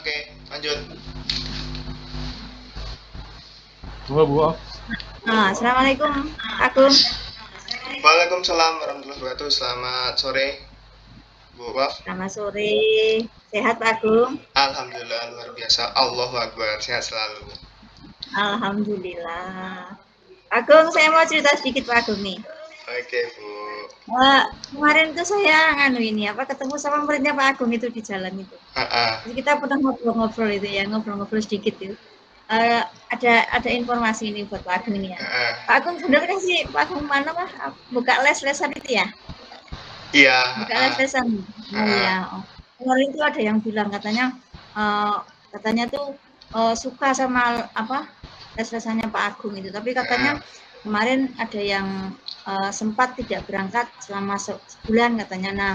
Oke, lanjut. Bu. Assalamualaikum, Pak Agung. Waalaikumsalam warahmatullahi wabarakatuh. Selamat sore, Bu Waf. Selamat sore. Sehat, Pak Agung? Alhamdulillah luar biasa. Allahu Akbar, sehat selalu. Alhamdulillah. Pak Agung, saya mau cerita sedikit Pak Agung nih. Oke, Bu. Kemarin tuh saya ketemu sama muridnya Pak Agung itu di jalan itu. Jadi kita pernah ngobrol-ngobrol itu ya, ngobrol-ngobrol sedikit itu. Ada informasi ini buat Pak Agung ini ya. Pak Agung bener kan sih Pak Agung mana Pak? Buka les-lesan itu ya? Iya. Buka les-lesan. Oh iya. Kemarin itu ada yang bilang katanya tuh suka sama les-lesannya Pak Agung itu. Tapi katanya kemarin ada yang sempat tidak berangkat selama sebulan katanya. Nah,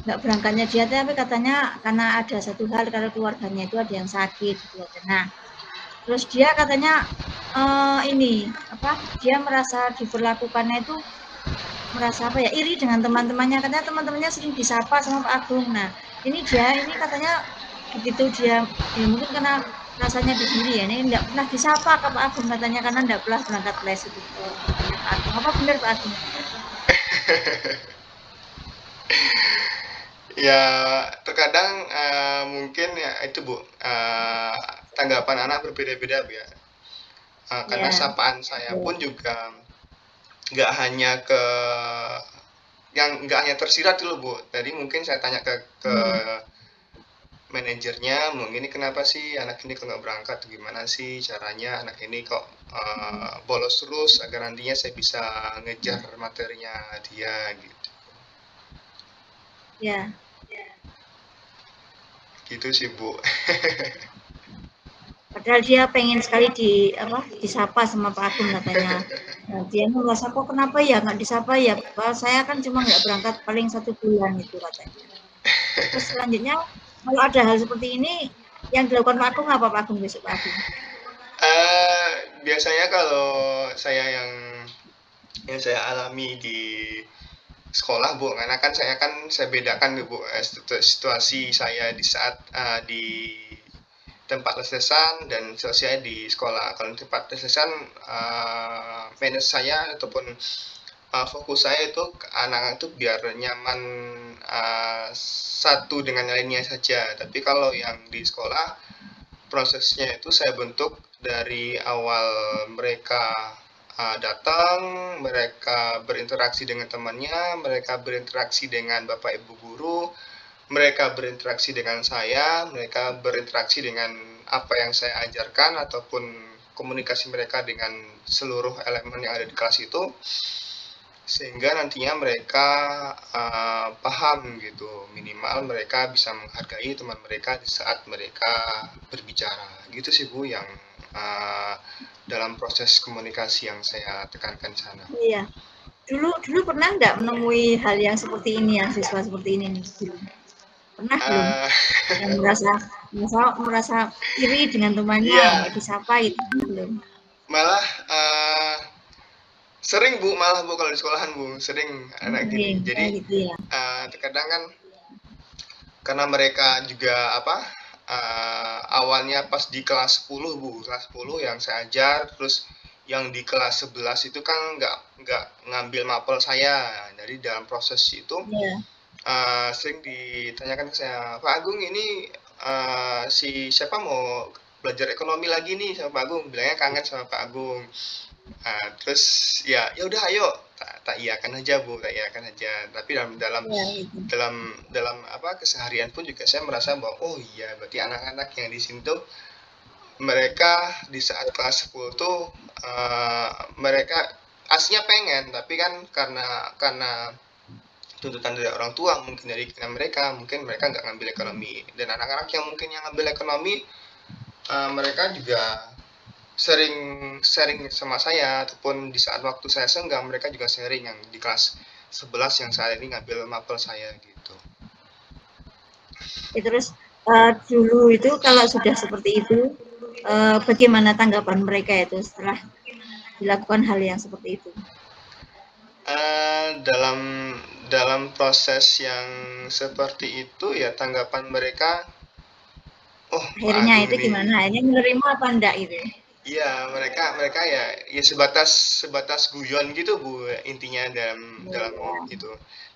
nggak berangkatnya dia tapi katanya karena ada satu hal kalau keluarganya itu ada yang sakit gitu. Nah, terus dia katanya dia merasa diperlakukannya itu merasa iri dengan teman-temannya, katanya teman-temannya sering disapa sama Pak Agung. Nah, ini katanya begitu dia ya mungkin karena rasanya dibully ya, ini enggak pernah disapa ke Pak Agung katanya karena enggak pernah berangkat les itu katanya Pak Agung. Apa benar Pak Agung? Ya, terkadang mungkin ya itu Bu, tanggapan anak berbeda-beda Bu ya. Karena sapaan saya pun juga nggak hanya tersirat dulu Bu. Tadi mungkin saya tanya ke manajernya, ini kenapa sih anak ini kok nggak berangkat, gimana sih caranya anak ini kok bolos terus agar nantinya saya bisa ngejar materinya dia gitu. Ya. Gitu sih Bu. Padahal dia pengen sekali disapa sama Pak Agung katanya. Nah, dia merasa kok kenapa ya nggak disapa ya, Pak? Saya kan cuma nggak berangkat paling 1 bulan itu katanya. Terus selanjutnya kalau ada hal seperti ini yang dilakukan Pak Agung apa Pak Agung besok Pak Agung? Biasanya kalau saya yang saya alami di sekolah Bu, karena kan saya bedakan Bu situasi saya di saat di tempat les-lesan dan selesai di sekolah. Kalau di tempat les-lesan manage saya ataupun fokus saya itu anak-anak itu biar nyaman satu dengan lainnya saja. Tapi kalau yang di sekolah prosesnya itu saya bentuk dari awal mereka datang, mereka berinteraksi dengan temannya, mereka berinteraksi dengan Bapak Ibu guru, mereka berinteraksi dengan saya, mereka berinteraksi dengan apa yang saya ajarkan ataupun komunikasi mereka dengan seluruh elemen yang ada di kelas itu, sehingga nantinya mereka paham gitu, minimal mereka bisa menghargai teman mereka di saat mereka berbicara. Gitu sih Bu yang dalam proses komunikasi yang saya tekankan di sana. Iya. Dulu pernah nggak menemui hal yang seperti ini ya, siswa seperti ini nih dulu? Pernah belum? Yang merasa iri dengan temannya nggak disapa gitu belum? Malah sering Bu, kalau di sekolahan Bu, sering anak gini. Jadi gitu ya. terkadang kan karena mereka juga awalnya pas di kelas 10 Bu, kelas 10 yang saya ajar, terus yang di kelas 11 itu kan nggak ngambil mapel saya. Jadi dalam proses itu sering ditanyakan ke saya, Pak Agung ini si siapa mau belajar ekonomi lagi nih sama Pak Agung, bilangnya kangen sama Pak Agung. Terus ya udah ayo tak iyakan aja Bu, tak iyakan aja. Tapi dalam keseharian pun juga saya merasa bahwa oh iya berarti anak-anak yang di sini tuh mereka di saat kelas 10 tuh mereka aslinya pengen, tapi kan karena tuntutan dari orang tua, mungkin dari mereka nggak ngambil ekonomi. Dan anak-anak yang mungkin yang ngambil ekonomi mereka juga sering sharing sama saya, ataupun di saat waktu saya senggang mereka juga sharing yang di kelas 11 yang saat ini ngambil mapel saya gitu. Terus dulu itu kalau sudah seperti itu bagaimana tanggapan mereka itu setelah dilakukan hal yang seperti itu? Dalam proses yang seperti itu ya tanggapan mereka oh akhirnya Pak Agung itu ini. gimana? Akhirnya menerima apa enggak gitu? Iya, mereka ya sebatas guyon gitu Bu, intinya dalam Ya. itu.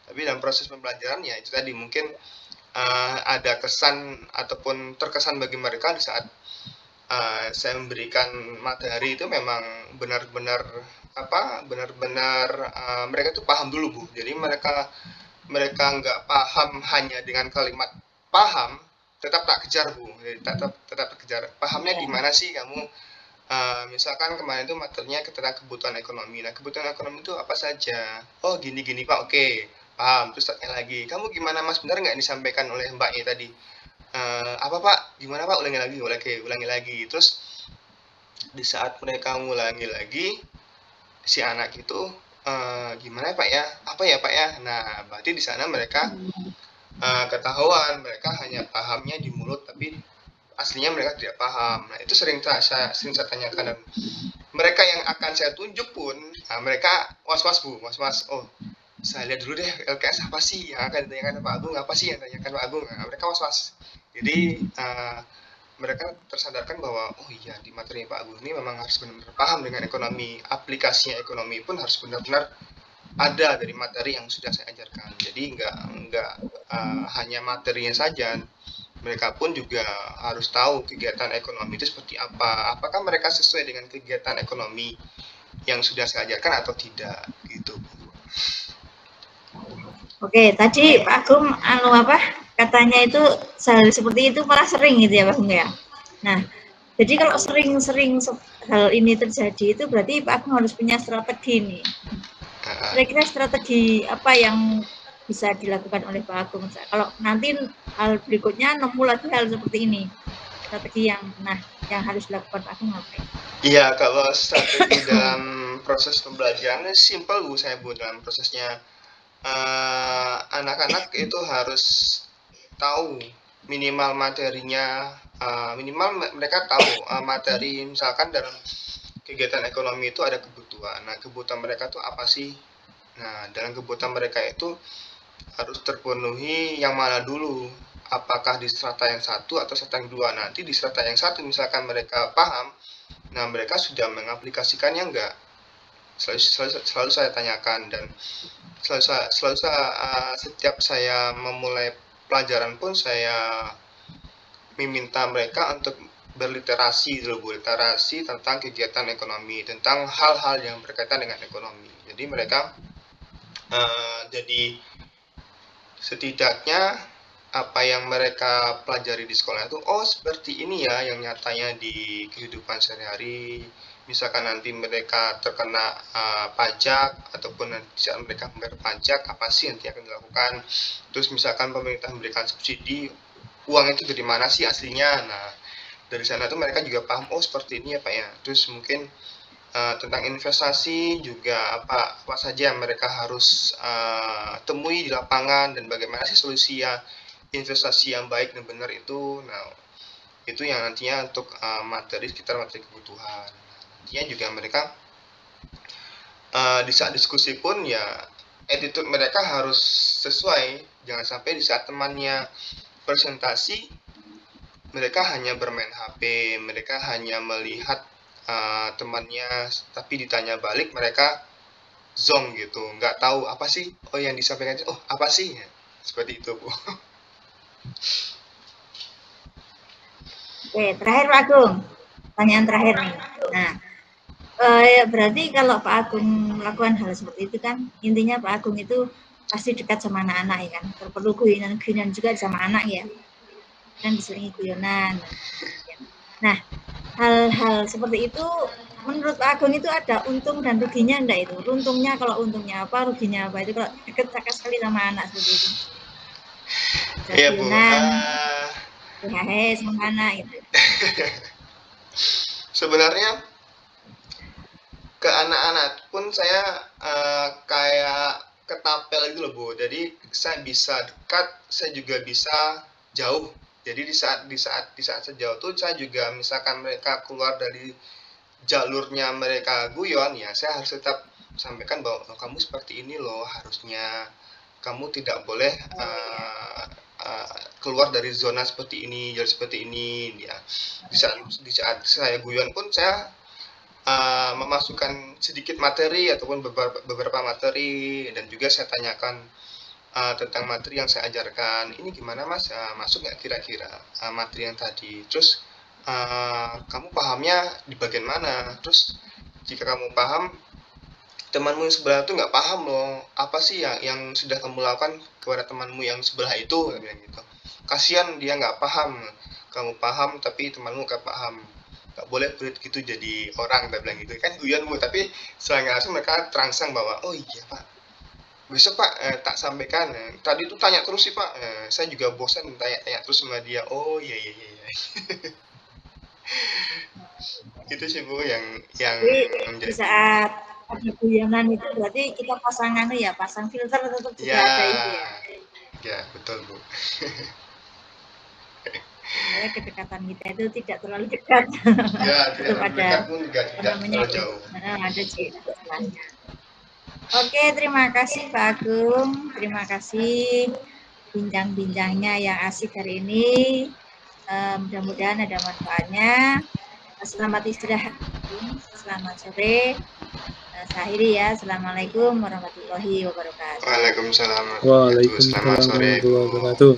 Tapi dalam proses pembelajaran ya itu tadi mungkin ada kesan ataupun terkesan bagi mereka di saat saya memberikan materi itu memang benar-benar benar-benar mereka tuh paham dulu Bu. Jadi mereka nggak paham hanya dengan kalimat paham, tetap tak kejar Bu. Jadi tetap kejar. Pahamnya di mana sih kamu? Misalkan kemarin itu materinya tentang kebutuhan ekonomi. Nah, kebutuhan ekonomi itu apa saja? Oh, gini-gini Pak, oke, paham. Terus tanya lagi, kamu gimana Mas, benar nggak disampaikan oleh Mbaknya tadi? Apa Pak? Gimana Pak? Ulangi lagi. Terus di saat mereka ngulangi lagi, si anak itu gimana ya Pak ya? Apa ya Pak ya? Nah, berarti di sana mereka ketahuan mereka hanya pahamnya di mulut, tapi aslinya mereka tidak paham. Nah, itu sering saya tanyakan, dan mereka yang akan saya tunjuk pun mereka was-was Bu, was-was. Oh, saya lihat dulu deh LKS apa sih yang akan ditanyakan Pak Agung, apa sih yang ditanyakan Pak Agung. Nah, mereka was-was. Jadi mereka tersadarkan bahwa oh iya, di materi Pak Agung ini memang harus benar-benar paham dengan ekonomi, aplikasinya ekonomi pun harus benar-benar ada dari materi yang sudah saya ajarkan. Jadi nggak hanya materinya saja, mereka pun juga harus tahu kegiatan ekonomi itu seperti apa. Apakah mereka sesuai dengan kegiatan ekonomi yang sudah saya ajarkan atau tidak, gitu. Oke, tadi Pak Agung katanya itu seperti itu malah sering gitu ya Pak Agung ya. Nah, jadi kalau sering-sering hal ini terjadi itu berarti Pak Agung harus punya strategi nih. Kira-kira strategi apa yang bisa dilakukan oleh Pak Agung? Kalau nanti hal berikutnya nemu lagi hal seperti ini, strategi yang harus dilakukan Pak Agung apa? Iya, kalau strategi dalam proses pembelajaran simpel Bu, saya Bu, dalam prosesnya anak-anak itu harus tahu minimal materinya, minimal mereka tahu materi, misalkan dalam kegiatan ekonomi itu ada kebutuhan. Nah, kebutuhan mereka tuh apa sih? Nah, dalam kebutuhan mereka itu harus terpenuhi yang mana dulu? Apakah di strata yang satu atau strata yang dua? Nanti di strata yang satu misalkan mereka paham, nah mereka sudah mengaplikasikannya enggak? Selalu saya tanyakan, dan setiap saya memulai pelajaran pun saya meminta mereka untuk berliterasi tentang kegiatan ekonomi, tentang hal-hal yang berkaitan dengan ekonomi. Jadi mereka jadi setidaknya apa yang mereka pelajari di sekolah itu oh seperti ini ya yang nyatanya di kehidupan sehari-hari. Misalkan nanti mereka terkena pajak ataupun nanti saat mereka membayar pajak, apa sih nanti akan dilakukan. Terus misalkan pemerintah memberikan subsidi, uang itu dari mana sih aslinya. Nah, dari sana tuh mereka juga paham oh seperti ini ya Pak ya. Terus mungkin tentang investasi juga apa saja yang mereka harus temui di lapangan, dan bagaimana sih solusi investasi yang baik dan benar itu. Nah, itu yang nantinya untuk materi sekitar materi kebutuhan. Nantinya juga mereka di saat diskusi pun ya attitude mereka harus sesuai. Jangan sampai di saat temannya presentasi mereka hanya bermain HP, mereka hanya melihat temannya, tapi ditanya balik mereka zong gitu, nggak tahu apa sih oh yang disampaikan, oh apa sih, seperti itu Bu. Oke, terakhir Pak Agung, pertanyaan terakhir nih. Nah, berarti kalau Pak Agung melakukan hal seperti itu kan intinya Pak Agung itu pasti dekat sama anak-anak ya kan, perlu guyonan juga sama anak ya, kan diselingi guyonan. Nah, hal-hal seperti itu menurut Pak Agung itu ada untung dan ruginya enggak itu? Untungnya kalau untungnya apa, ruginya apa? Itu kalau dekat sekali sama anak seperti itu. Iya Bu. Hehe sama anak itu. Sebenarnya ke anak-anak pun saya kayak ketapel gitu loh Bu. Jadi saya bisa dekat, saya juga bisa jauh. Jadi di saat sejauh itu saya juga misalkan mereka keluar dari jalurnya mereka guyon ya, saya harus tetap sampaikan bahwa oh, kamu seperti ini loh harusnya, kamu tidak boleh keluar dari zona seperti ini, jalur seperti ini. Ya. Di saat saya guyon pun saya memasukkan sedikit materi ataupun beberapa materi, dan juga saya tanyakan tentang materi yang saya ajarkan. Ini gimana Mas? Masuk nggak kira-kira materi yang tadi? Terus kamu pahamnya di bagian mana? Terus jika kamu paham, temanmu yang sebelah itu nggak paham loh. Apa sih yang sudah kamu lakukan kepada temanmu yang sebelah itu? Bilang gitu. Kasihan dia nggak paham. Kamu paham tapi temanmu nggak paham. Nggak boleh berit gitu jadi orang, dia bilang gitu. Kan guyon Bu, tapi setelah nggak langsung mereka terangsang bahwa oh iya Pak, besok Pak tak sampaikan. Tadi tuh tanya terus sih Pak. Saya juga bosan tanya-tanya terus sama dia. Oh iya. Itu sih Bu yang di saat ada guyonan itu berarti kita pasang filter tetap juga ada itu ya. Ya betul Bu. Supaya kedekatan kita itu tidak terlalu dekat. Ya, tetap ada pun juga tidak terlalu jauh. Ada jalannya. Oke, terima kasih Pak Agung. Terima kasih bincang-bincangnya yang asik hari ini. Mudah-mudahan ada manfaatnya. Selamat istirahat. Selamat sore. Saya akhiri ya. Assalamualaikum warahmatullahi wabarakatuh. Waalaikumsalam. Waalaikumsalam warahmatullahi wabarakatuh.